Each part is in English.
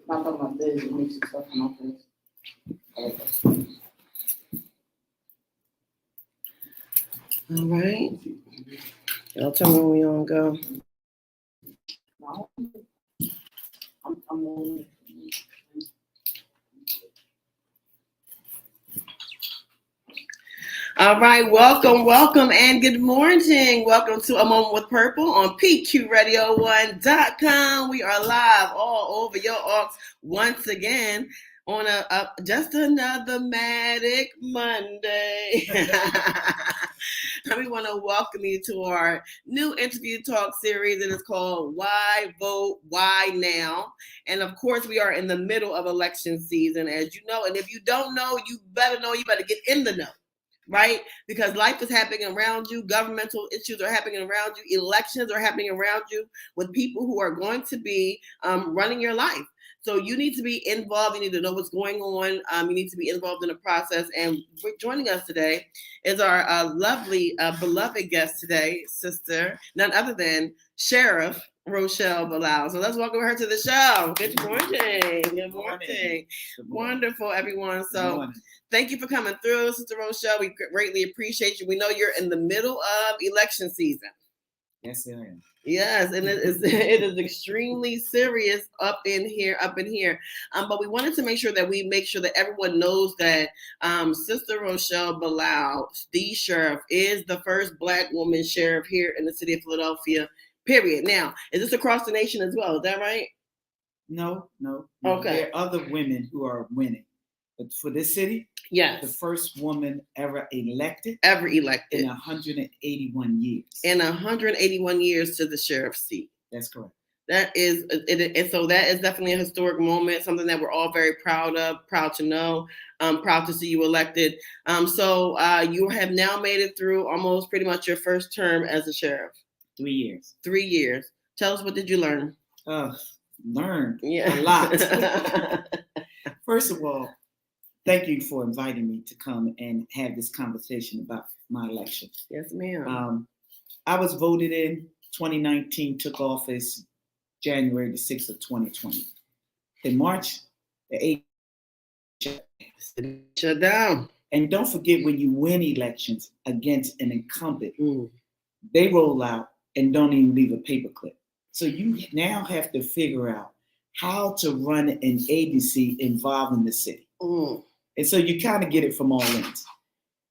Not talking about this, it makes it stuff in my face. All right. Y'all tell me when we on go. No, I'm on. All right, welcome, and good morning. Welcome to A Moment with Purple on PQRadio1.com. We are live all over your aux once again on just another Matic Monday. And we want to welcome you to our new interview talk series. It is called Why Vote, Why Now? And of course, we are in the middle of election season, as you know. And if you don't know, you better get in the know. Right? Because life is happening around you. Governmental issues are happening around you. Elections are happening around you with people who are going to be running your life. So you need to be involved. You need to know what's going on. You need to be involved in the process. And joining us today is our lovely, beloved guest today, sister, none other than Sheriff Rochelle BILAL. So let's welcome her to the show. Good morning. Good morning. Wonderful, everyone. So thank you for coming through, Sister Rochelle. We greatly appreciate you. We know you're in the middle of election season. Yes, I am. Yes, and it is extremely serious up in here. But we wanted to make sure that everyone knows that Sister Rochelle BILAL, the sheriff, is the first Black woman sheriff here in the city of Philadelphia. Period. Now, is this across the nation as well? Is that right? No. Okay. There are other women who are winning. But for this city, yes, the first woman ever elected in 181 years. In 181 years to the sheriff's seat. That's correct. That is, and so that is definitely a historic moment, something that we're all very proud of, proud to know, proud to see you elected. So you have now made it through almost pretty much your first term as a sheriff. 3 years. 3 years. Tell us, what did you learn? Learned a lot. First of all, thank you for inviting me to come and have this conversation about my election. Yes, ma'am. I was voted in 2019, took office January the 6th of 2020. In March, the 8th, shut down. And don't forget, when you win elections against an incumbent, they roll out and don't even leave a paperclip. So you now have to figure out how to run an agency involved in the city. And so you kind of get it from all ends.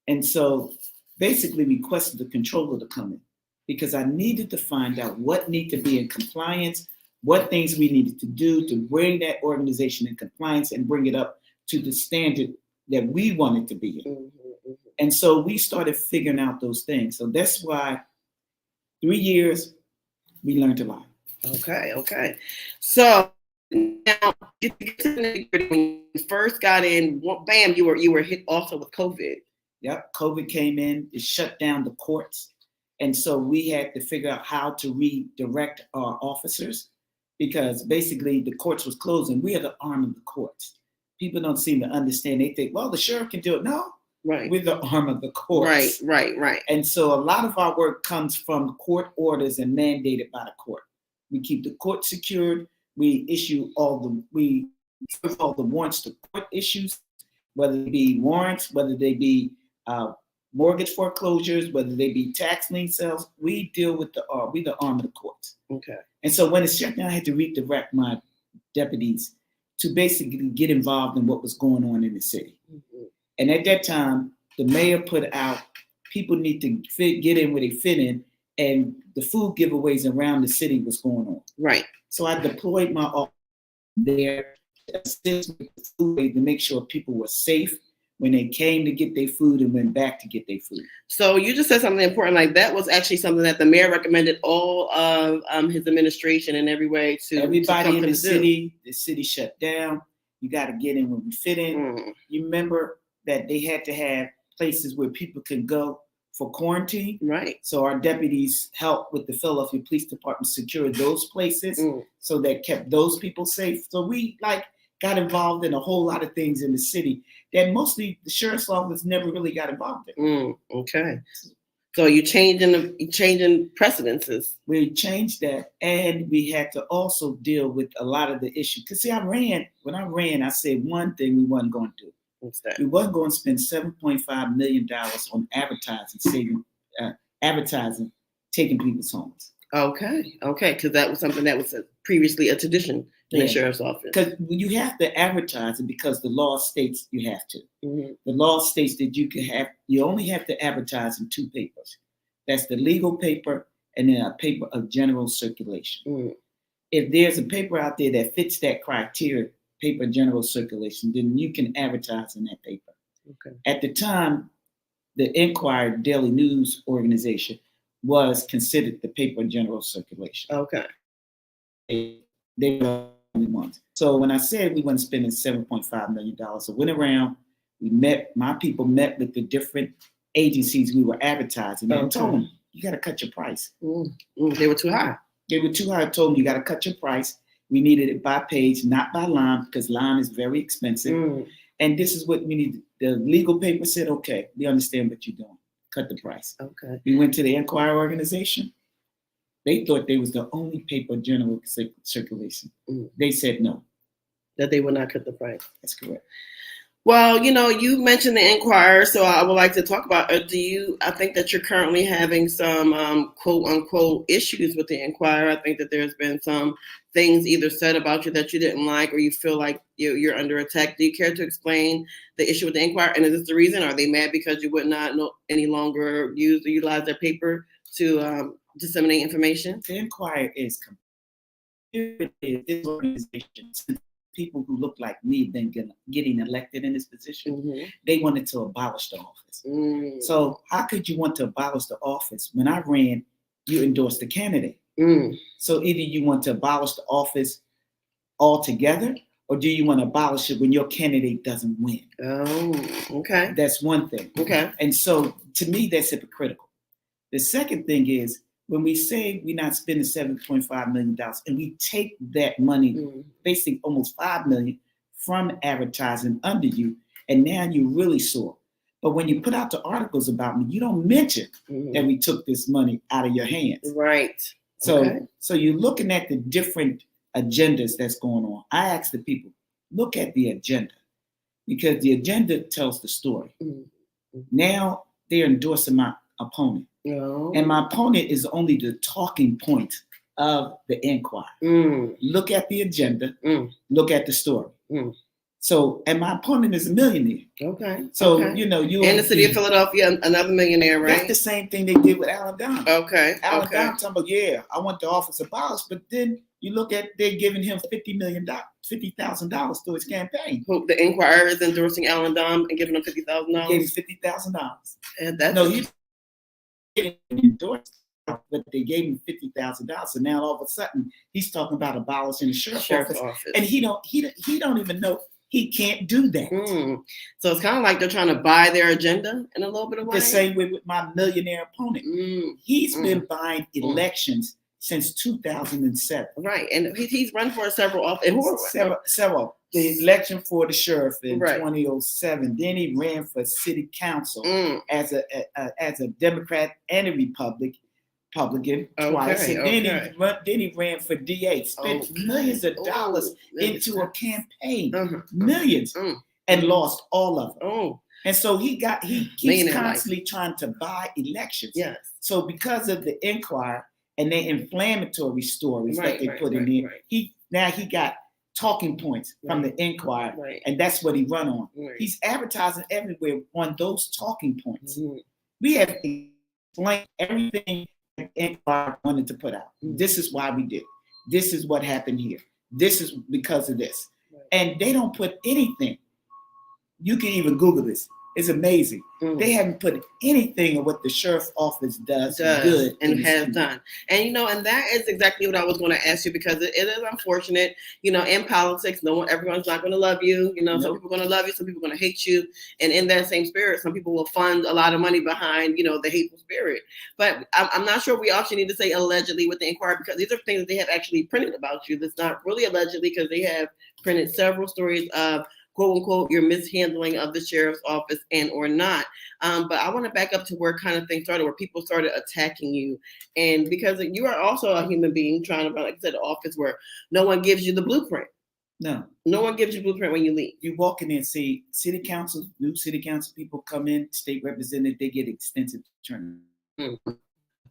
And so basically requested the controller to come in because I needed to find out what need to be in compliance, what things we needed to do to bring that organization in compliance and bring it up to the standard that we wanted to be in. And so we started figuring out those things. So that's why 3 years, we learned a lot. Okay. So now, when you first got in, bam, you were hit also with COVID. Yep, COVID came in, it shut down the courts. And so we had to figure out how to redirect our officers because basically the courts was closed and we are the arm of the courts. People don't seem to understand. They think, well, the sheriff can do it. No, right. We're the arm of the courts. Right. And so a lot of our work comes from court orders and mandated by the court. We keep the court secured. We serve all the warrants to court issues, whether they be warrants, whether they be mortgage foreclosures, whether they be tax lien sales. We deal with we the arm of the courts. Okay. And so when it's shut down, I had to redirect my deputies to basically get involved in what was going on in the city. And at that time, the mayor put out, people need to get in where they fit in, and the food giveaways around the city was going on. Right. So I deployed my office there to assist with the food to make sure people were safe when they came to get their food and went back to get their food. So you just said something important, like that was actually something that the mayor recommended all of his administration in every way to everybody in the city. The city shut down. You got to get in when we fit in. You remember that they had to have places where people can go for quarantine. Right. So our deputies helped with the Philadelphia Police Department secure those places so that kept those people safe. So we got involved in a whole lot of things in the city that mostly the sheriff's office never really got involved in. Okay. So you changing precedences. We changed that, and we had to also deal with a lot of the issues. Because see, when I ran, I said one thing we wasn't going to do. What's that? We wasn't going to spend $7.5 million on advertising, taking people's homes. Okay, because that was something that was previously a tradition in the sheriff's office. Because you have to advertise it because the law states you have to. Mm-hmm. The law states that you only have to advertise in two papers. That's the legal paper and then a paper of general circulation. Mm-hmm. If there's a paper out there that fits that criteria, paper of general circulation, then you can advertise in that paper. Okay. At the time, the Enquirer Daily News organization was considered the paper of general circulation. Okay. They were the only ones. So when I said we weren't spending $7.5 million, I went around, my people met with the different agencies we were advertising and told them, you got to cut your price. They were too high. They were too high. I told them, you got to cut your price. We needed it by page, not by line, because line is very expensive. And this is what we need. The legal paper said, okay, we understand what you're doing. Cut the price. Okay. We went to the Enquirer organization. They thought they was the only paper of general circulation. They said no. That they would not cut the price. That's correct. Well, you mentioned the Enquirer, so I would like to talk about, I think that you're currently having some quote unquote issues with the Enquirer. I think that there's been some things either said about you that you didn't like, or you feel like you're under attack. Do you care to explain the issue with the Enquirer? And is this the reason? Are they mad because you would not any longer use or utilize their paper to disseminate information? The Enquirer is this organization. People who look like me been getting elected in this position, they wanted to abolish the office. So how could you want to abolish the office? When I ran, you endorsed the candidate. So either you want to abolish the office altogether, or do you want to abolish it when your candidate doesn't win? Oh, okay. That's one thing. Okay. And so to me, that's hypocritical. The second thing is, when we say we're not spending $7.5 million and we take that money, basically almost $5 million from advertising under you, and now you're really sore. But when you put out the articles about me, you don't mention that we took this money out of your hands. Right. So you're looking at the different agendas that's going on. I ask the people, look at the agenda, because the agenda tells the story. Now they're endorsing my opponent. And my opponent is only the talking point of the Enquirer. Look at the agenda. Look at the story. So, and my opponent is a millionaire. Okay. So, you in the city of Philadelphia, another millionaire, right? That's the same thing they did with Alan Dom. Okay. Alan Dom talking about, I want the office abolished, but then you look at, they're giving him $50,000 to his campaign. Who, the Enquirer is endorsing Alan Dom and giving him $50,000? Gave him $50,000. And that's he didn't endorse, but they gave him $50,000. So now all of a sudden he's talking about abolishing the sheriff's office, and he don't even know he can't do that. So it's kind of like they're trying to buy their agenda in a little bit of way. The same way with my millionaire opponent. He's been buying elections since 2007. Right, and he's run for several offices. Several. The election for the sheriff in 2007. Then he ran for city council as a Democrat and a Republican twice. And then he ran for DA. Spent millions of dollars into a campaign, millions, and lost all of them. And so he keeps constantly trying to buy elections. Yes. So because of the Enquirer and the inflammatory stories that they put in there, he got talking points from the Enquirer, and that's what he run on. He's advertising everywhere on those talking points. We have explained everything that the Enquirer wanted to put out. This is why we did. This is what happened here. This is because of this. And they don't put anything. You can even Google this. It's amazing. They haven't put anything of what the sheriff's office does good and has done. And and that is exactly what I was going to ask you, because it is unfortunate. In politics, everyone's not going to love you. Some people are going to love you, some people are going to hate you. And in that same spirit, some people will fund a lot of money behind the hateful spirit. But I'm not sure we actually need to say allegedly with the Enquirer, because these are things that they have actually printed about you. That's not really allegedly, because they have printed several stories of quote unquote, your mishandling of the sheriff's office and or not. But I want to back up to where kind of things started, where people started attacking you. And because you are also a human being trying to run, like I said, an office where no one gives you the blueprint. No. No one gives you blueprint when you leave. You walk in there and see city council, new city council people come in, state representative, they get extensive training.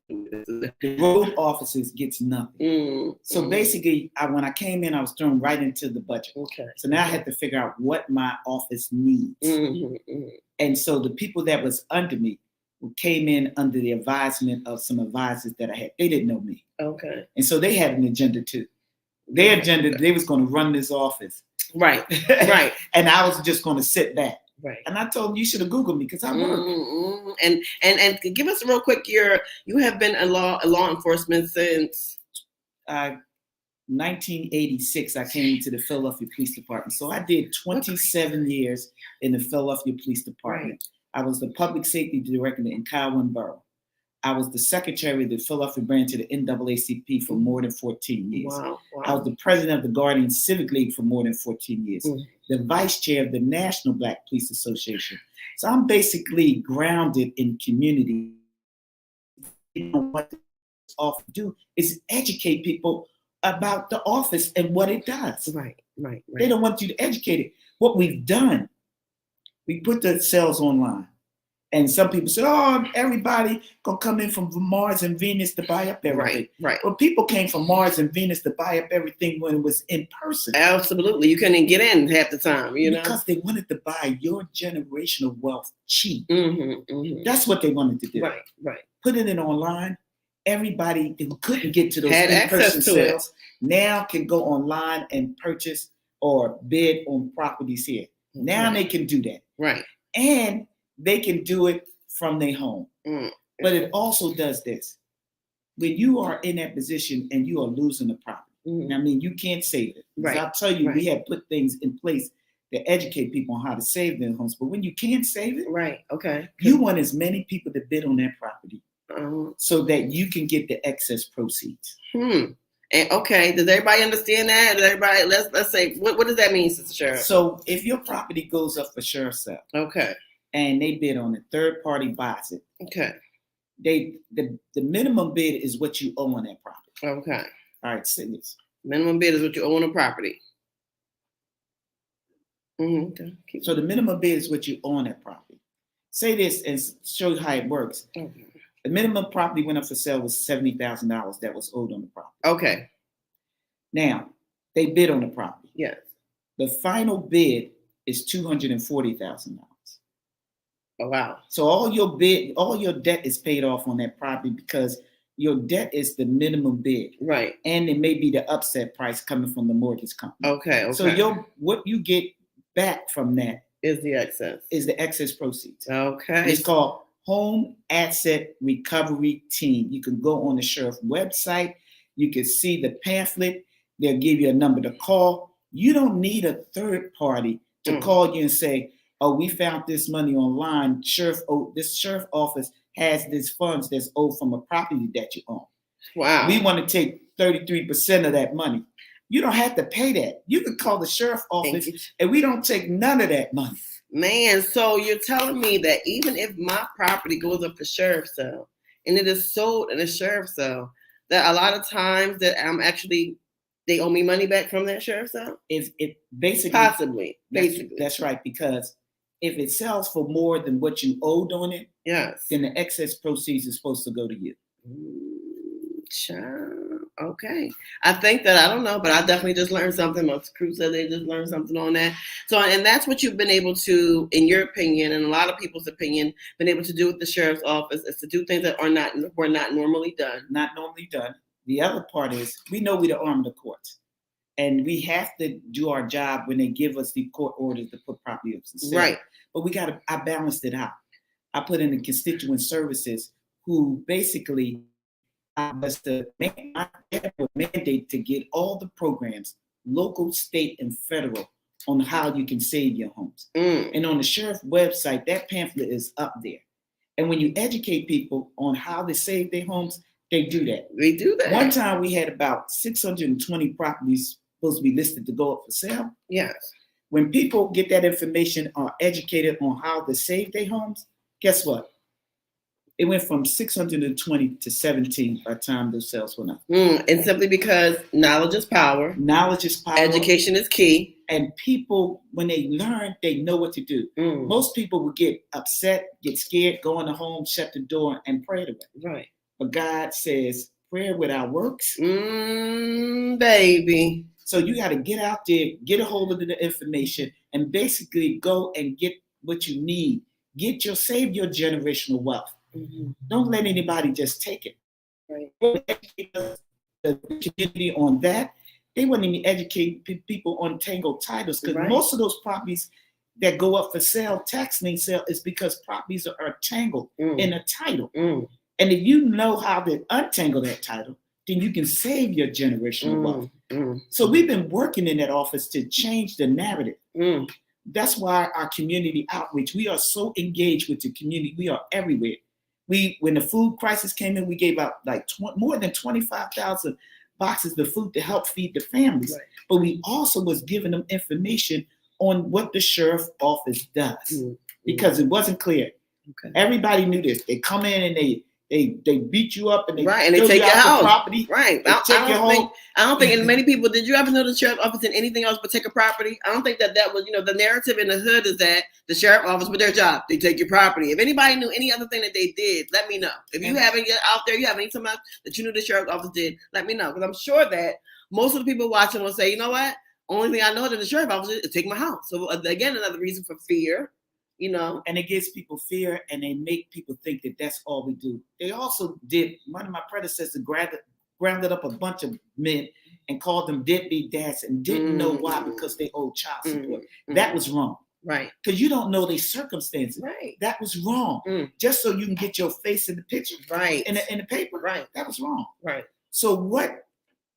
The road officers gets nothing. So basically, when I came in, I was thrown right into the budget. Okay. So now I had to figure out what my office needs. And so the people that was under me came in under the advisement of some advisors that I had. They didn't know me. Okay. And so they had an agenda too. Their agenda, they was going to run this office. Right. Right. And I was just going to sit back. Right. And I told them, you should have Googled me because I work. And give us real quick, you have been in law enforcement since 1986. I came to the Philadelphia Police Department. So I did 27 years in the Philadelphia Police Department. Right. I was the public safety director in Cowden Borough. I was the secretary of the Philadelphia branch of the NAACP for more than 14 years. Wow. I was the president of the Guardian Civic League for more than 14 years. The vice chair of the National Black Police Association. So I'm basically grounded in community. You know, what the office do is educate people about the office and what it does. Right. They don't want you to educate it. What we've done, we put the cells online. And some people say, oh, everybody gonna come in from Mars and Venus to buy up everything. Right. Well, people came from Mars and Venus to buy up everything when it was in person. Absolutely. You couldn't get in half the time, you know? Because they wanted to buy your generational wealth cheap. That's what they wanted to do. Right. Put it in online. Everybody who couldn't get to those had in-person access to sales now can go online and purchase or bid on properties here. Now they can do that. Right. And they can do it from their home. But it also does this. When you are in that position and you are losing the property, I mean, you can't save it. Right. I'll tell you, we have put things in place to educate people on how to save their homes. But when you can't save it, you want as many people to bid on that property so that you can get the excess proceeds. And does everybody understand that? Does everybody, let's say, what does that mean, Sister Sheriff? So if your property goes up for sheriff's sale, and they bid on it, third party buys it. The minimum bid is what you owe on that property. All right, say this. Minimum bid is what you owe on a property. So the minimum bid is what you owe on that property. Say this and show you how it works. The minimum property went up for sale was $70,000 that was owed on the property. Now, they bid on the property. Yes. The final bid is $240,000. Oh, wow. So all your debt is paid off on that property because your debt is the minimum bid. Right. And it may be the upset price coming from the mortgage company. So what you get back from that is the excess proceeds. Okay. It's called Home Asset Recovery Team. You can go on the sheriff website. You can see the pamphlet. They'll give you a number to call. You don't need a third party to call you and say, oh, we found this money online. This sheriff office has these funds that's owed from a property that you own. Wow. We want to take 33% of that money. You don't have to pay that. You can call the sheriff office and we don't take none of that money. Man, so you're telling me that even if my property goes up for sheriff's sale and it is sold in a sheriff's sale, that a lot of times that they owe me money back from that sheriff's sale? It basically possibly. That's right, because if it sells for more than what you owed on it, then the excess proceeds is supposed to go to you. Okay. I think that, I don't know, but I definitely just learned something. My crew said they just learned something on that. So, and that's what you've been able to, in your opinion, and a lot of people's opinion, been able to do with the sheriff's office is to do things that were not normally done. Not normally done. The other part is, we know we're the arm of the courts. And we have to do our job when they give us the court orders to put property up for sale. Right. But I balanced it out. I put in the constituent services who basically was the mandate to get all the programs, local, state, and federal, on how you can save your homes. And on the sheriff website, that pamphlet is up there. And when you educate people on how to save their homes, they do that. They do that. One time we had about 620 properties supposed to be listed to go up for sale. Yes. When people get that information, are educated on how to save their homes, guess what? It went from 620 to 17 by the time those sales went up. And simply because knowledge is power. Knowledge is power. Education is key. And people, when they learn, they know what to do. Most people would get upset, get scared, go in the home, shut the door, and pray away. Right. But God says, prayer without works. Baby. So you got to get out there, get a hold of the information, and basically go and get what you need. Save your generational wealth. Don't let anybody just take it. Right. The community on that. They wouldn't even educate people on tangled titles, because most of those properties that go up for sale, tax lien sale, is because properties are tangled in a title. And if you know how to untangle that title, then you can save your generational wealth. So we've been working in that office to change the narrative. That's why our community outreach, we are so engaged with the community. We are everywhere. When the food crisis came in, we gave out like more than 25,000 boxes of food to help feed the families. Right. But we also was giving them information on what the sheriff office does, because it wasn't clear. Okay. Everybody knew this. They come in and they beat you up and they take your house. Property. Right. I don't think, and many people, did you ever know the sheriff's office in anything else but take a property? I don't think that was, the narrative in the hood is that the sheriff's office with their job, they take your property. If anybody knew any other thing that they did, let me know. If you haven't yet out there, you have anything else that you knew the sheriff's office did, let me know. Because I'm sure that most of the people watching will say, you know what? Only thing I know that the sheriff's office is take my house. So again, another reason for fear. And it gives people fear, and they make people think that that's all we do. They also did, one of my predecessors grounded up a bunch of men and called them deadbeat dads and didn't know why, because they owed child support. That was wrong. Right. Because you don't know their circumstances. Right. That was wrong. Just so you can get your face in the picture. Right. In the paper. Right. That was wrong. Right. So what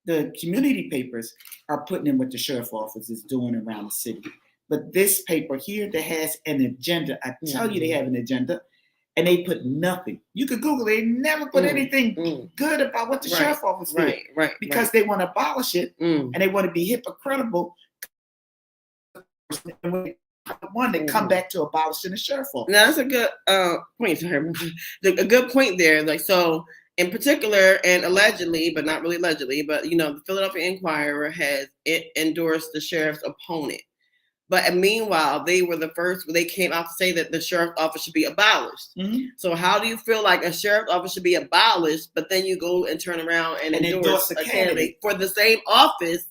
the community papers are putting in what the sheriff's office is doing around the city. But this paper here that has an agenda, I tell you they have an agenda, and they put nothing. You could Google it, they never put anything good about what the sheriff's office did. Right. Because they want to abolish it, and they want to be hypocritical. And when they come back to abolishing the sheriff's office. Now that's a good point. A good point there. Like, so in particular, and allegedly, but not really allegedly, but the Philadelphia Inquirer has endorsed the sheriff's opponent. But meanwhile, they were the first, they came out to say that the sheriff's office should be abolished. So how do you feel like a sheriff's office should be abolished, but then you go and turn around and endorse a candidate for the same office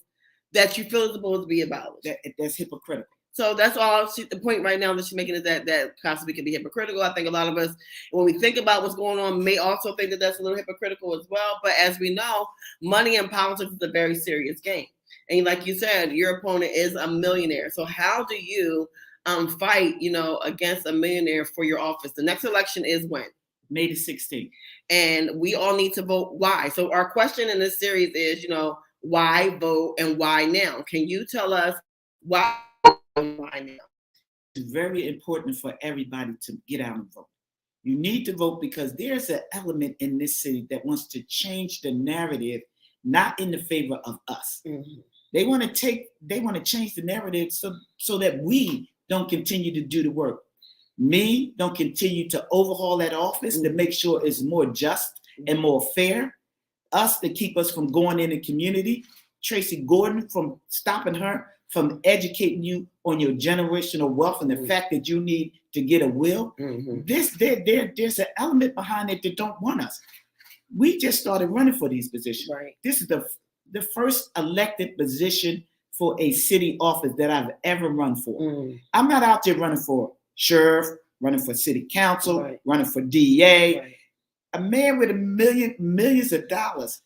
that you feel is supposed to be abolished? That's hypocritical. So that's all. The point right now that she's making is that possibly can be hypocritical. I think a lot of us, when we think about what's going on, may also think that that's a little hypocritical as well. But as we know, money in politics is a very serious game. And like you said, your opponent is a millionaire. So how do you fight, against a millionaire for your office? The next election is when? May the 16th. And we all need to vote why. So our question in this series is, why vote and why now? Can you tell us why and why now? It's very important for everybody to get out and vote. You need to vote because there's an element in this city that wants to change the narrative, not in the favor of us. They want to change the narrative so that we don't continue to do the work. Me don't continue to overhaul that office to make sure it's more just and more fair. Us to keep us from going in the community. Tracy Gordon from stopping her from educating you on your generational wealth and the fact that you need to get a will. There's an element behind it that don't want us. We just started running for these positions. Right. This is the first elected position for a city office that I've ever run for. I'm not out there running for sheriff, running for city council, running for DA. Right. A man with millions of dollars.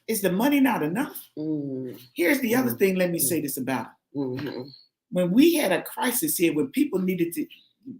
Is the money not enough? Here's the other thing, let me say this about it. When we had a crisis here, when people needed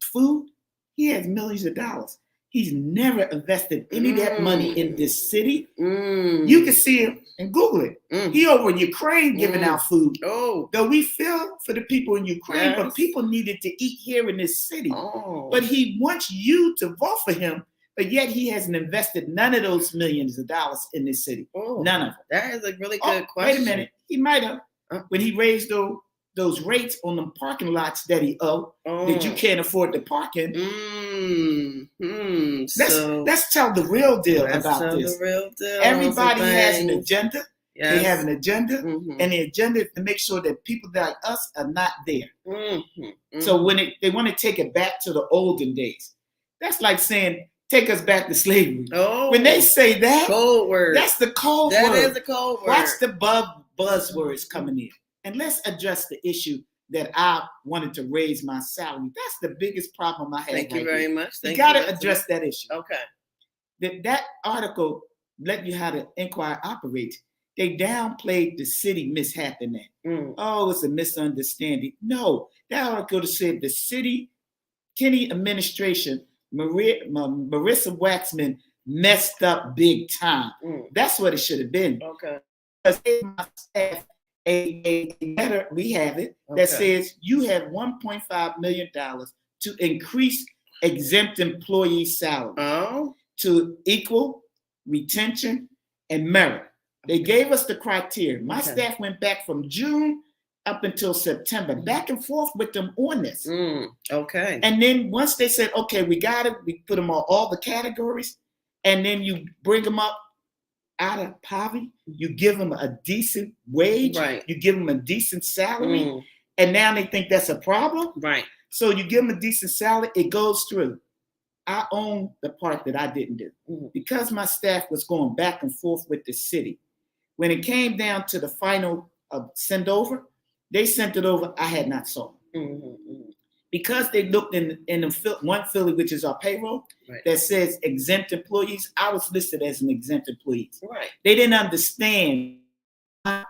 food, he has millions of dollars. He's never invested any of that money in this city. You can see him and Google it. He over in Ukraine giving out food. Though we feel for the people in Ukraine, but people needed to eat here in this city. But he wants you to vote for him, but yet he hasn't invested none of those millions of dollars in this city. None of them. That is a really good question. Wait a minute. He might have. When he raised those those rates on the parking lots that he owe that you can't afford to park in. Let's tell the real deal about this. The real deal. Everybody has an agenda. Yes. They have an agenda, and the agenda is to make sure that people like us are not there. So when they want to take it back to the olden days, that's like saying, take us back to slavery. When they say that, cold word. That's the cold word. That is the cold word. Watch the buzzwords coming in. And let's address the issue that I wanted to raise my salary. That's the biggest problem I have. Thank you very much. You got to address that issue. Okay. That article let you how the inquiry operates. They downplayed the city mishap in that. Oh, it's a misunderstanding. No, that article said the city, Kenny administration, Marissa Waxman messed up big time. That's what it should have been. Okay. Because my staff a letter, we have it, that says you have $1.5 million to increase exempt employee salary to equal retention and merit. They gave us the criteria. My staff went back from June up until September, back and forth with them on this. Okay. And then once they said, okay, we got it, we put them on all the categories, and then you bring them up out of poverty, you give them a decent wage, you give them a decent salary, and now they think that's a problem. Right. So you give them a decent salary, it goes through. I own the part that I didn't do. Because my staff was going back and forth with the city. When it came down to the final send over, they sent it over, I had not saw it. Because they looked in the one Philly, which is our payroll, that says exempt employees, I was listed as an exempt employee. They didn't understand my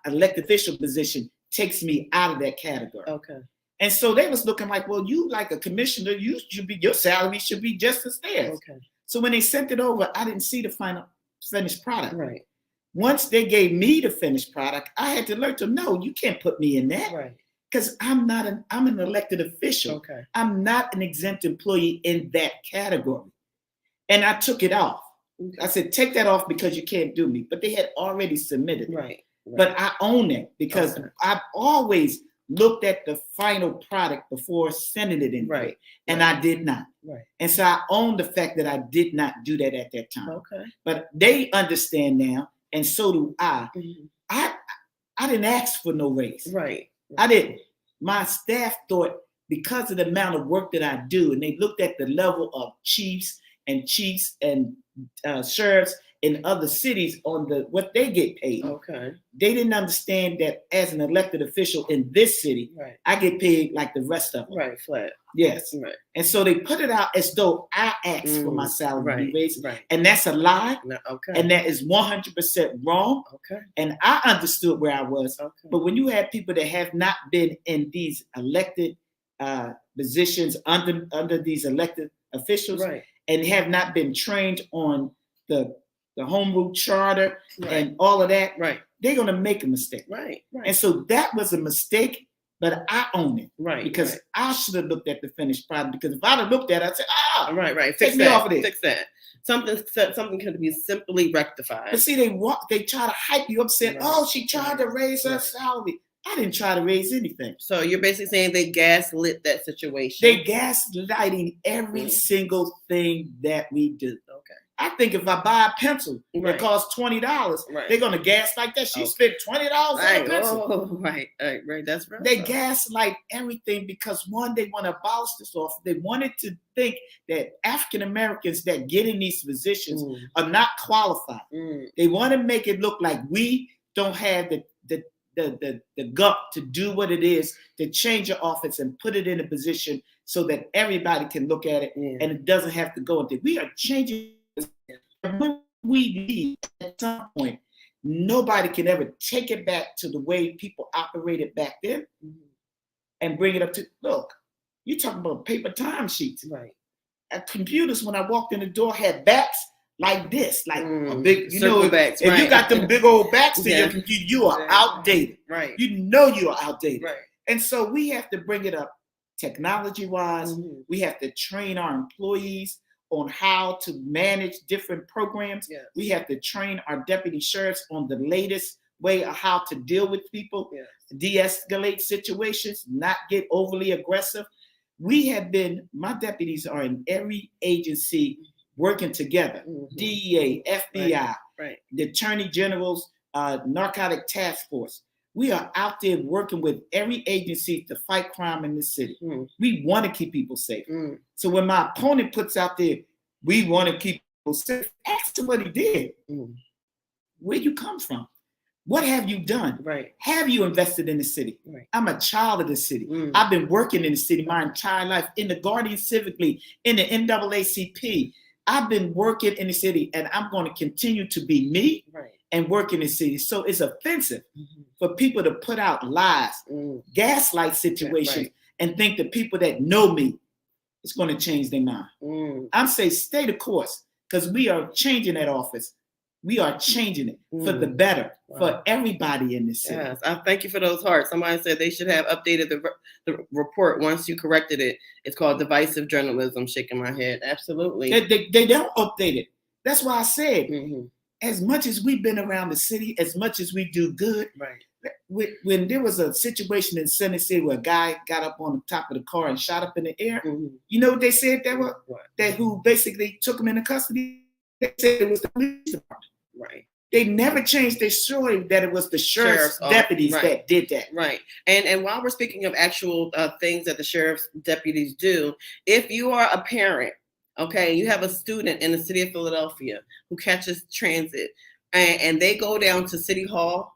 elected official position takes me out of that category. And so they was looking like, well, you like a commissioner, you should be, your salary should be just as theirs. So when they sent it over, I didn't see the final finished product. Once they gave me the finished product, I had to learn to know you can't put me in that. Because I'm an elected official. I'm not an exempt employee in that category. And I took it off. I said, take that off because you can't do me. But they had already submitted it. But I own it because I've always looked at the final product before sending it in. And I did not. And so I own the fact that I did not do that at that time. But they understand now, and so do I. I didn't ask for no raise. I didn't. My staff thought because of the amount of work that I do, and they looked at the level of chiefs and sheriffs in other cities on what they get paid. They didn't understand that as an elected official in this city, I get paid like the rest of them. Flat. Yes. And so they put it out as though I asked for my salary to be raised. And that's a lie. And that is 100% wrong. And I understood where I was. But when you have people that have not been in these elected positions under these elected officials and have not been trained on the home rule charter and all of that, they're going to make a mistake. And so that was a mistake, but I own it. Because I should have looked at the finished product. Because if I'd have looked at it, I'd say, take me off of this. Fix that. Something can be simply rectified. But see, they try to hype you up, saying, oh, she tried to raise her salary. I didn't try to raise anything. So you're basically saying they gaslit that situation. They gaslighting every single thing that we do. I think if I buy a pencil that costs $20, they're gonna gaslight that. She spent $20 on a pencil. That's right. They gaslight everything because one, they want to abolish this off. They wanted to think that African Americans that get in these positions are not qualified. They want to make it look like we don't have the gut to do what it is to change your office and put it in a position so that everybody can look at it and it doesn't have to go into. We are changing. When we leave at some point, nobody can ever take it back to the way people operated back then and bring it up to, look, you're talking about paper timesheets. Computers, when I walked in the door, had backs like this, like a big, backs, if you got them big old backs to your computer, you are outdated. You know you are outdated. And so we have to bring it up technology-wise. We have to train our employees on how to manage different programs. We have to train our deputy sheriffs on the latest way of how to deal with people, de-escalate situations, not get overly aggressive. My deputies are in every agency working together. DEA, FBI, the Attorney General's Narcotic Task Force. We are out there working with every agency to fight crime in this city. We want to keep people safe. So when my opponent puts out there, we want to keep people safe, ask him what he did. Where you come from? What have you done? Have you invested in the city? I'm a child of the city. I've been working in the city my entire life, in the Guardian Civic League, in the NAACP. I've been working in the city, and I'm going to continue to be me and work in the city. So it's offensive for people to put out lies, gaslight situations, and think the people that know me is going to change their mind. I'm saying stay the course, because we are changing that office. We are changing it for the better, for everybody in this city. Yes, I thank you for those hearts. Somebody said they should have updated the report once you corrected it. It's called divisive journalism. Shaking my head. Absolutely. They don't update it. That's why I said, as much as we've been around the city, as much as we do good, when there was a situation in Center City where a guy got up on the top of the car and shot up in the air, you know what they said that who basically took him into custody? They said it was the police department. They never changed their story that it was the sheriff's deputies that did that. And while we're speaking of actual things that the sheriff's deputies do, if you are a parent, okay, you have a student in the city of Philadelphia who catches transit and they go down to City Hall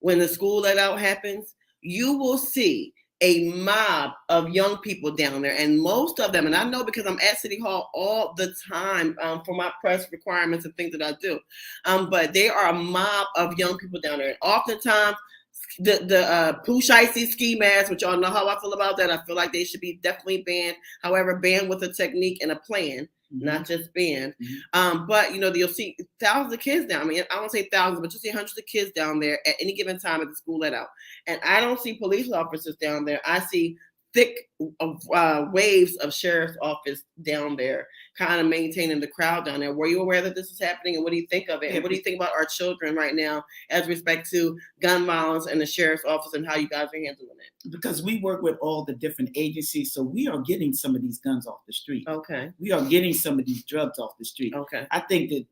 when the school let out happens, you will see a mob of young people down there, and most of them, and I know because I'm at City Hall all the time for my press requirements and things that I do, but they are a mob of young people down there. And oftentimes, the pooh shiesty ski masks, which y'all know how I feel about that. I feel like they should be definitely banned. However, banned with a technique and a plan, not just banned. But you'll see thousands of kids down. I mean, I won't say thousands, but you'll see hundreds of kids down there at any given time at the school let out. And I don't see police officers down there. I see thick waves of sheriff's office down there, kind of maintaining the crowd down there. Were you aware that this is happening, and what do you think of it? And what do you think about our children right now as respect to gun violence and the sheriff's office and how you guys are handling it? Because we work with all the different agencies, so we are getting some of these guns off the street. Okay. We are getting some of these drugs off the street. Okay. I think that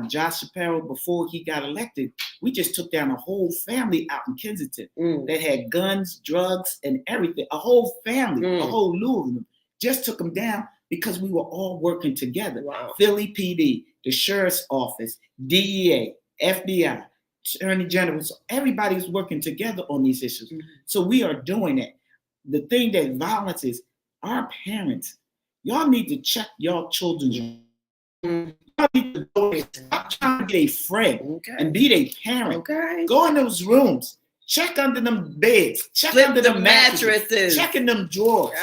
Josh Shapiro, before he got elected, we just took down a whole family out in Kensington that had guns, drugs, and everything. A whole family, a whole slew of them. Just took them down because we were all working together. Philly PD, the sheriff's office, DEA, FBI, Attorney General. So everybody was working together on these issues. So we are doing it. The thing that violence is, our parents, y'all need to check y'all children's. Y'all need to go and stop trying to be a friend and be their parent. Go in those rooms. Check under them beds. Check under the mattresses. Check in them drawers.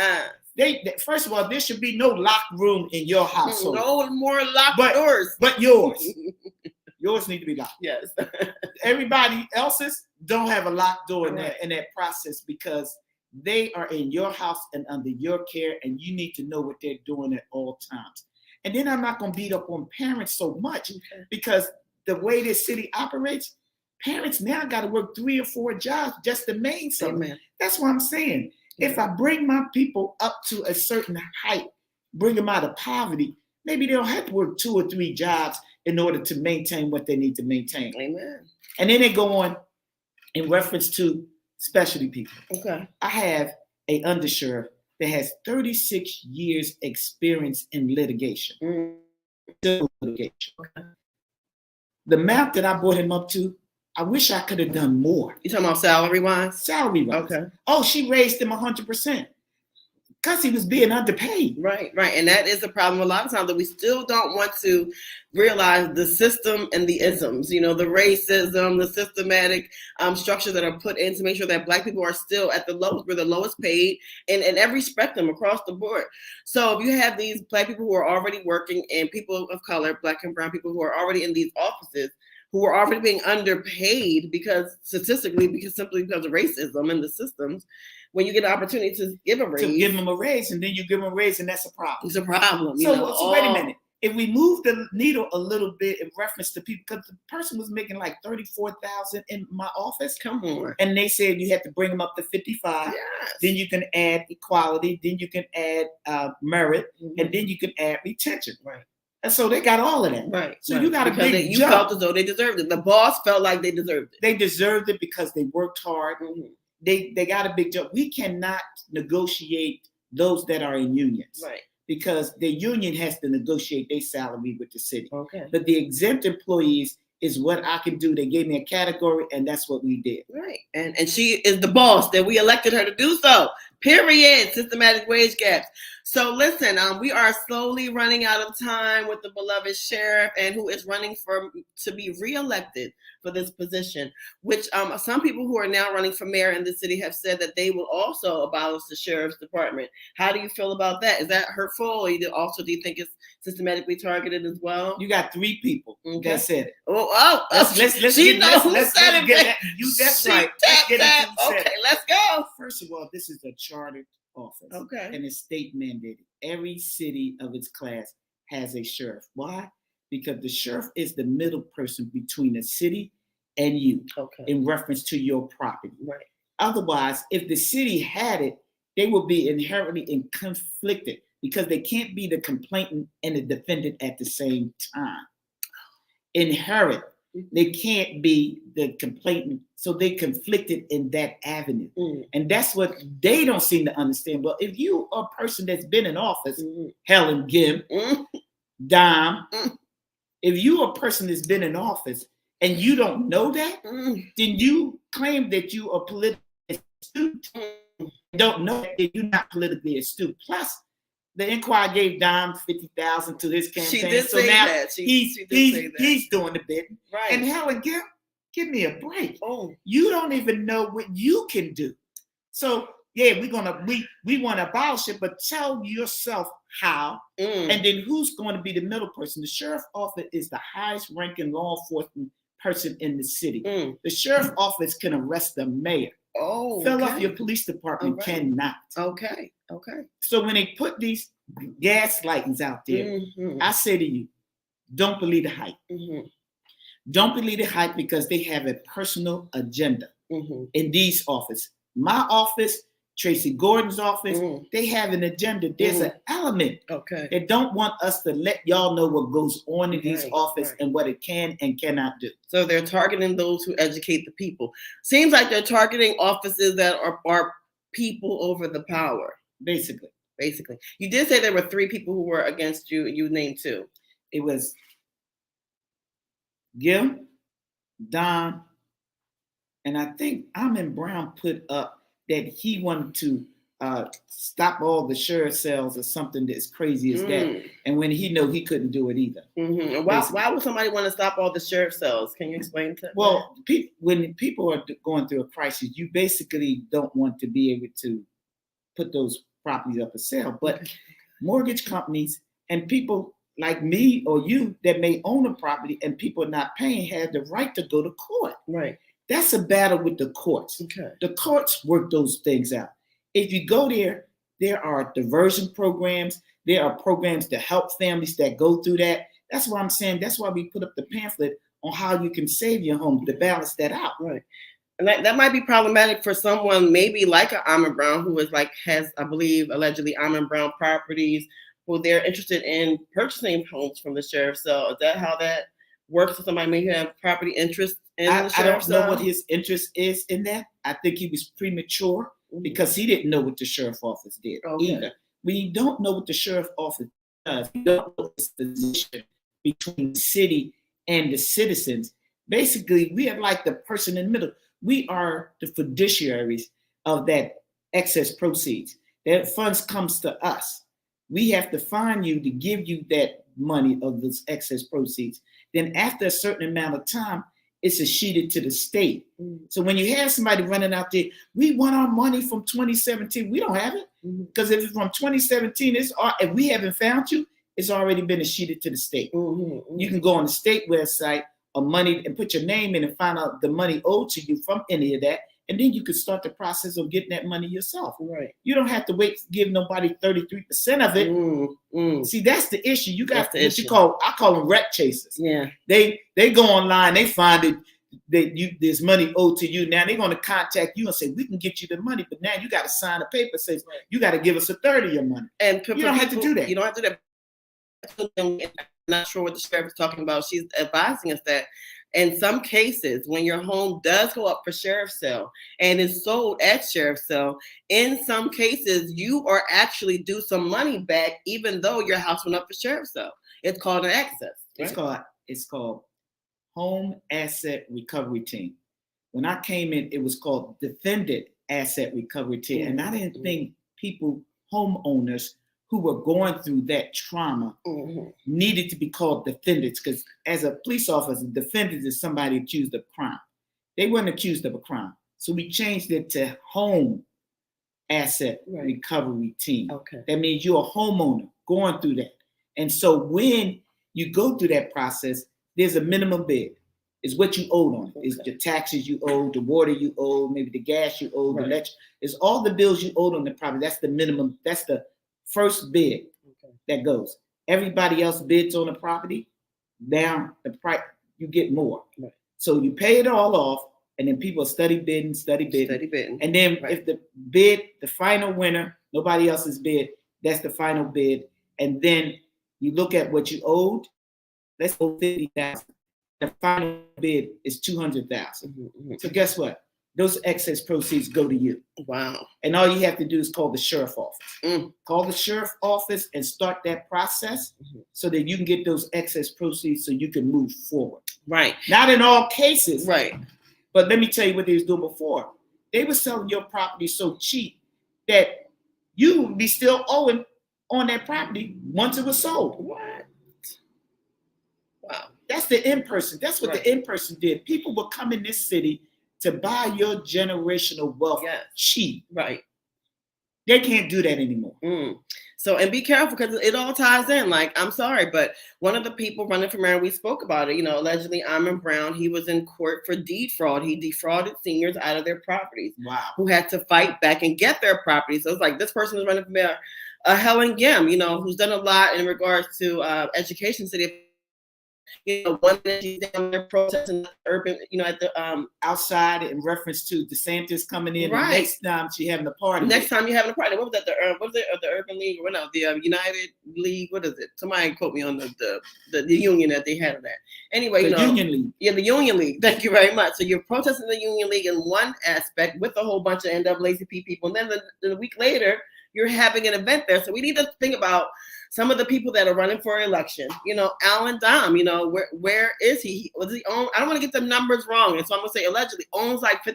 They first of all, there should be no locked room in your household. No more locked doors. But yours. Yours need to be locked. Yes. Everybody else's don't have a locked door in that process, because they are in your house and under your care, and you need to know what they're doing at all times. And then I'm not going to beat up on parents so much, because the way this city operates, parents now got to work 3 or 4 jobs just to maintain something. That's what I'm saying. If I bring my people up to a certain height, bring them out of poverty, maybe they'll have to work 2 or 3 jobs in order to maintain what they need to maintain. Amen. And then they go on in reference to specialty people. I have a undersheriff that has 36 years experience in litigation. Litigation. The amount that I brought him up to, I wish I could have done more. You talking about salary-wise? Salary-wise. Oh, she raised him 100%. Because he was being underpaid. Right. And that is the problem a lot of times, that we still don't want to realize the system and the isms, the racism, the systematic structure that are put in to make sure that Black people are still at the lowest, we're the lowest paid in every spectrum across the board. So if you have these Black people who are already working, and people of color, Black and brown people who are already in these offices, who are already being underpaid simply because of racism and the systems, when you get an opportunity to give a raise. To give them a raise, and then you give them a raise, and that's a problem. It's a problem. So wait a minute. if we move the needle a little bit in reference to people, because the person was making like 34,000 in my office. Come on. And they said you had to bring them up to 55. Yes. Then you can add equality. Then you can add merit. And then you can add retention. Right. And so they got all of that. Right. So you got a because big you jump. felt as though they deserved it. The boss felt like they deserved it. They deserved it because they worked hard. They got a big jump. We cannot negotiate those that are in unions. Right. Because the union has to negotiate their salary with the city. Okay. But the exempt employees is what I can do. They gave me a category, and that's what we did. Right. And she is the boss that we elected her to do so. Period. Systematic wage gaps. So listen, we are slowly running out of time with the beloved sheriff, and who is running to be reelected for this position, which some people who are now running for mayor in the city have said that they will also abolish the sheriff's department. How do you feel about that? Is that hurtful, or do you think it's systematically targeted as well? You got 3 people that said it. Let's she get, knows who said it. That. That's right. Okay, let's go. First of all, this is a chartered office. Okay. And it's state mandated. Every city of its class has a sheriff. Why? Because the sheriff is the middle person between the city and you in reference to your property. Right. Otherwise, if the city had it, they would be inherently conflicted because they can't be the complainant and the defendant at the same time. Inherent. They can't be the complainant, so they conflicted in that avenue. And that's what they don't seem to understand. Well, if you are a person that's been in office, Helen Gim, Dom, if you are a person that's been in office and you don't know that, then you claim that you are politically astute. Don't know that you're not politically astute. Plus, the Inquirer gave Dom $50,000 to his campaign. She did so say now that. He's doing the bidding. Right. And Helen, give me a break. Oh. You don't even know what you can do. So yeah, we want to abolish it, but tell yourself how, and then who's going to be the middle person. The sheriff office is the highest ranking law enforcement person in the city. The sheriff office can arrest the mayor. Philadelphia Police Department cannot. Okay. So when they put these gas lightings out there, I say to you, don't believe the hype. Don't believe the hype because they have a personal agenda in these offices. My office, Tracy Gordon's office, they have an agenda. There's an element that don't want us to let y'all know what goes on in these offices and what it can and cannot do. So they're targeting those who educate the people. Seems like they're targeting offices that are people over the power. Basically. You did say there were 3 people who were against you. You named 2. It was Gil, Don, and I think Amin Brown put up that he wanted to stop all the sheriff cells or something that's crazy as that. And when he knew he couldn't do it either. Why would somebody want to stop all the sheriff cells? Can you explain to Well, when people are going through a crisis, you basically don't want to be able to put those properties up for sale. But mortgage companies and people like me or you that may own a property and people are not paying have the right to go to court. Right. That's a battle with the courts. The courts work those things out. If you go there, there are diversion programs. There are programs to help families that go through that. That's what I'm saying. That's why we put up the pamphlet on how you can save your home to balance that out. Right. And that might be problematic for someone maybe like an Amin Brown who has, I believe, allegedly Amin Brown properties, who they're interested in purchasing homes from the sheriff's cell. Is that how that works for somebody may have property interest in the sheriff's cell? I don't know what his interest is in that. I think he was premature because he didn't know what the sheriff's office did either. When you don't know what the sheriff's office does, you don't know its position between the city and the citizens. Basically, we are like the person in the middle. We are the fiduciaries of that excess proceeds. That funds comes to us. We have to find you to give you that money of those excess proceeds. Then after a certain amount of time, it's sheeted to the state. So when you have somebody running out there, we want our money from 2017. We don't have it because if it's from 2017, if we haven't found you, it's already been sheeted to the state. You can go on the state website of money and put your name in and find out the money owed to you from any of that. and then you can start the process of getting that money yourself. Right. You don't have to wait to give nobody 33% of it. See, that's the issue. You got what you I call them rent chasers. Yeah. They go online, they find it that there's money owed to you. Now they're going to contact you and say, we can get you the money, but now you got to sign a paper that says you got to give us a third of your money. And you don't have to do that. You don't have to do that. I'm not sure what the sheriff is talking about. She's advising us that in some cases, when your home does go up for sheriff's sale and is sold at sheriff's sale, in some cases, you are actually due some money back, even though your house went up for sheriff's sale. It's called an excess. Right? It's called Home Asset Recovery Team. When I came in, it was called Defendant Asset Recovery Team. And I didn't think homeowners who were going through that trauma needed to be called defendants, because as a police officer, defendant is somebody accused of crime. They weren't accused of a crime. So we changed it to Home Asset Recovery Team. Okay. That means you're a homeowner going through that. And so when you go through that process, there's a minimum bid. It's what you owe on it. It's the taxes you owe, the water you owe, maybe the gas you owe, the electric. It's all the bills you owe on the property. That's the minimum. That's the first bid that goes. Everybody else bids on the property. Now the price, you get more. Right. So you pay it all off, and then people study bidding. And then if the final winner, nobody else's bid, that's the final bid. And then you look at what you owed. Let's go $50,000. The final bid is $200,000. So guess what? Those excess proceeds go to you. Wow. And all you have to do is call the sheriff office. Call the sheriff office and start that process so that you can get those excess proceeds so you can move forward. Right. Not in all cases. Right. But let me tell you what they was doing before. They were selling your property so cheap that you would be still owing on that property once it was sold. What? Wow. That's the in-person. That's what the in-person did. People would come in this city to buy your generational wealth cheap. Right. They can't do that anymore. So, and be careful, because it all ties in. Like, I'm sorry, but one of the people running for mayor, we spoke about it, allegedly Amon Brown, he was in court for deed fraud. He defrauded seniors out of their properties. Wow. Who had to fight back and get their properties. So it's like, this person was running for mayor. Helen Gim, who's done a lot in regards to education city. One minute she's down there protesting urban, at the outside in reference to DeSantis coming in. Right. The next time she having a party. Next time you're having a party. What was that? The Urban League? Or no, the United League. What is it? Somebody quote me on the union that they had of that. Anyway, the Union League. Yeah, the Union League. Thank you very much. So you're protesting the Union League in one aspect with a whole bunch of NAACP people, and then the week later you're having an event there. So we need to think about some of the people that are running for election. Alan Dom, where is he? Was he own? I don't want to get the numbers wrong. And so I'm going to say allegedly owns like 54%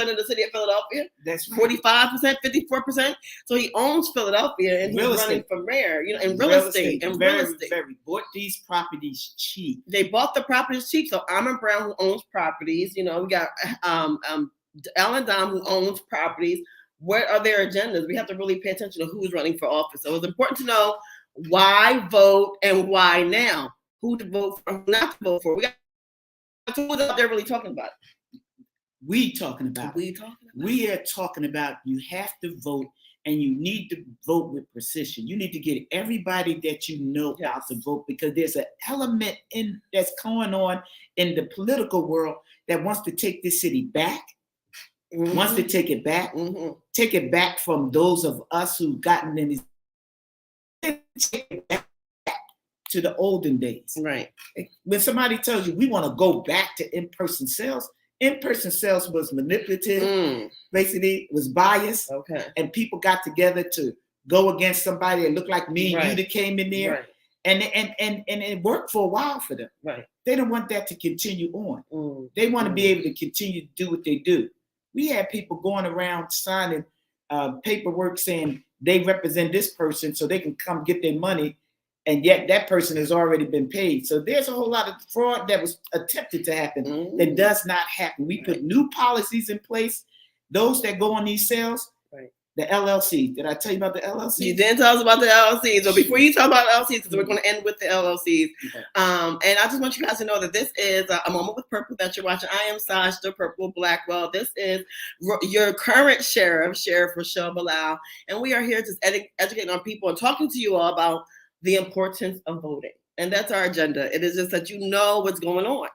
of the city of Philadelphia. That's right. 45%, 54%. So he owns Philadelphia, and he's running for mayor, in real estate. Very bought these properties cheap. They bought the properties cheap. So Amon Brown, who owns properties, we got Alan Dom, who owns properties. What are their agendas? We have to really pay attention to who's running for office. So it's important to know why vote and why now. Who to vote for, who not to vote for. We got who's out there really talking about it. We are talking about you have to vote, and you need to vote with precision. You need to get everybody that you know out to vote, because there's an element that's going on in the political world that wants to take this city back. Wants to take it back, take it back from those of us who've gotten in these, take it back to the olden days. Right. When somebody tells you we want to go back to in-person sales was manipulative, basically was biased, and people got together to go against somebody that looked like me and you that came in there, and it worked for a while for them. Right. They don't want that to continue on. They want to be able to continue to do what they do. We had people going around signing paperwork saying they represent this person so they can come get their money, and yet that person has already been paid. So there's a whole lot of fraud that was attempted to happen that does not happen. We put new policies in place. Those that go on these sales, The LLC. Did I tell you about the You LLC? didn't tell us about the LLCs. So before you talk about LLCs, because we're going to end with the LLCs. Okay. And I just want you guys to know that this is a moment with purple that you're watching. I am Saj, the Purple Blackwell. This is your current Sheriff Rochelle Bilal. And we are here just educating our people and talking to you all about the importance of voting. And that's our agenda. It is just that you know what's going on.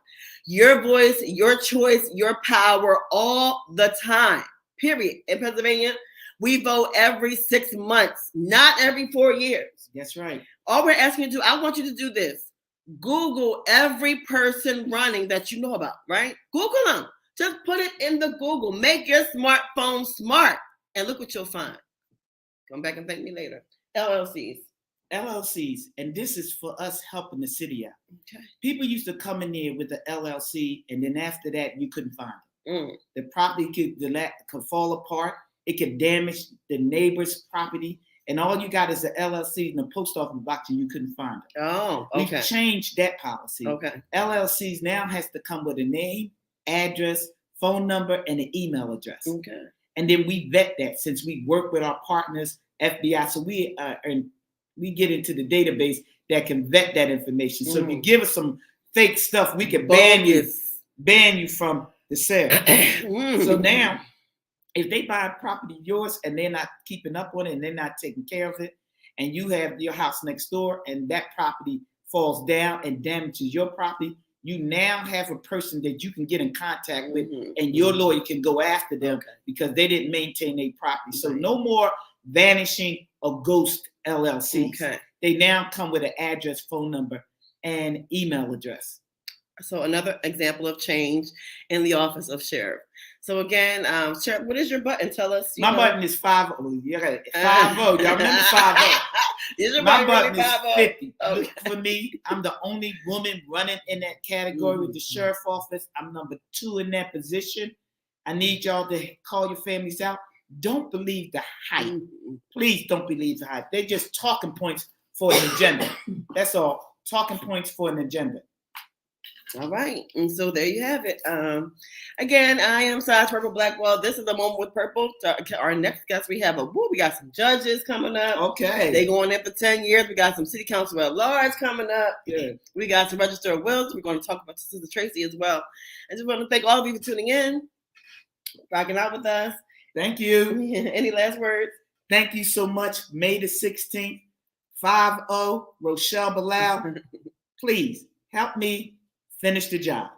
Your voice, your choice, your power all the time, period. In Pennsylvania, we vote every 6 months, not every 4 years. That's right. All we're asking you to do, I want you to do this. Google every person running that you know about, right? Google them. Just put it in the Google. Make your smartphone smart. And look what you'll find. Come back and thank me later. LLCs. And this is for us helping the city out. Okay. People used to come in there with the LLC, and then after that, you couldn't find it. The property could fall apart. It could damage the neighbor's property. And all you got is the LLC in the post office box, and you couldn't find it. Oh, okay. We've changed that policy. Okay. LLCs now has to come with a name, address, phone number, and an email address. Okay. And then we vet that since we work with our partners, FBI. So we get into the database that can vet that information. So if you give us some fake stuff, we can ban you from the sale. So now, if they buy a property yours and they're not keeping up on it and they're not taking care of it, and you have your house next door and that property falls down and damages your property, you now have a person that you can get in contact with, and your lawyer can go after them because they didn't maintain their property. So no more vanishing or ghost LLCs. Okay. They now come with an address, phone number, and email address. So another example of change in the office of sheriff. So again, Sheriff, what is your button? Tell us. My button is 50. You got it. 50. Y'all remember 50? My button is 50. Okay. For me, I'm the only woman running in that category with the sheriff office. I'm number 2 in that position. I need y'all to call your families out. Don't believe the hype. Please don't believe the hype. They're just talking points for an agenda. That's all. Talking points for an agenda. All right. And so there you have it. Again, I am Saj Purple Blackwell. This is a moment with purple. Our next guest, we got some judges coming up. Okay. They going in for 10 years. We got some city council at large coming up. Good. We got some register of wills. We're going to talk about Sister Tracy as well. I just want to thank all of you for tuning in, rocking out with us. Thank you. Any last words? Thank you so much. May the 16th, 5-0, Rochelle Bilal. Please help me finish the job.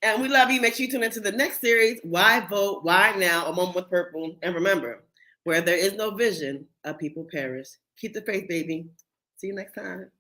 And we love you. Make sure you tune into the next series, Why Vote, Why Now, A Moment with Purple. And remember, where there is no vision, a people perish. Keep the faith, baby. See you next time.